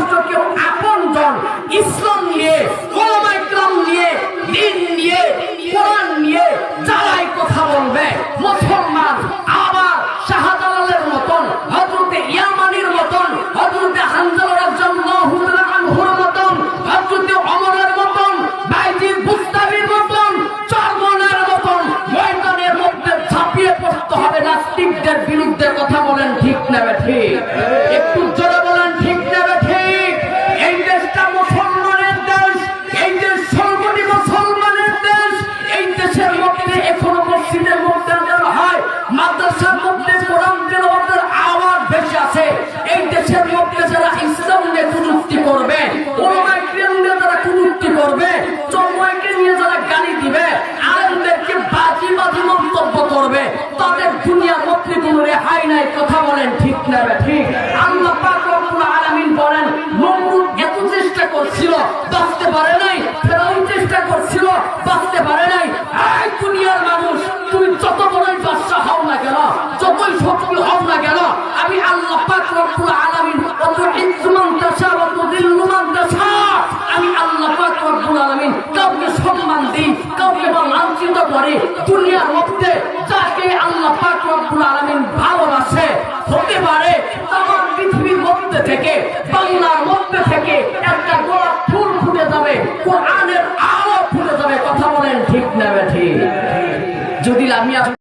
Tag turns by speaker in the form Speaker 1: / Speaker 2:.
Speaker 1: ঘনিষ্ঠ কেউ আপনজন ইসলাম নিয়ে, ওলামায়ে কেরাম নিয়ে, দ্বীন নিয়ে, কোরআন নিয়ে যারাই কথা বলবে, মুসলমান আবার শাহজালালের মতন, হযরতে ইয়ামানির মতন, হযরতে হানজালা রাদিয়াল্লাহু তাআলা আনহুর মতন, হযরতে ওমরের মতন, বাইজিদ বুস্তামির মতন, চরমনের মতন ময়দানের মধ্যে ঝাঁপিয়ে পড়তে হবে নাস্তিকদের বিরুদ্ধে। কথা বলেন ঠিক না ঠিক? একটু জোরে বলেন ঠিক না ঠিক? এই দেশটা মুসলমানের দেশ, এই দেশ 16 কোটি মুসলমানের দেশ। এই দেশের মধ্যে এখনো মসজিদের মধ্যে আজান হয়, মাদ্রাসার মধ্যে কোরআন তেলাওয়াতের আওয়াজ বেশি আছে। এই দেশের মধ্যে যারা ইসলাম নিয়ে কটূক্তি করবে, ওলামায়ে কেরাম নিয়ে যারা কটূক্তি করবে, চরমনাইকে নিয়ে যারা গালি দিবে, আলেমদেরকে বাজি বাজি মন্তব্য করবে, তাদের দুনিয়ার মধ্যে কোনো রেহাই নাই। কথা বলেন ঠিক না ঠিক? আল্লাহ পাক রব্বুল আলামিন বলেন, নমরুদ এত চেষ্টা করছিল, বাঁচতে পারে নাই। ফেরাউন চেষ্টা করছিল, বাঁচতে পারে নাই। এই দুনিয়ার মানুষ, তুমি যত বড়ই বাদশা হও না কেন, যতই শক্তি হও না কেন, আমি আল্লাহ পাক রব্বুল আলামিন অত ইজ্জমান তাশা ওয়া তুযিল্লু মান তাশা, আমি আল্লাহ পাক রব্বুল আলামিন কাউকে সম্মান দিই, কাউকে লাঞ্ছিত করে। দুনিয়ার মধ্যে যাকে আল্লাহ পাক রব্বুল আলামিন ভালোবাসে, হতে পারে তামাম পৃথিবীর মধ্যে থেকে, বাংলার মধ্যে থেকে একটা গোলাপ ফুল ফুটে যাবে, কোরআনের আলো ফুটে যাবে। কথা বলেন ঠিক না ঠিক? যদি আমি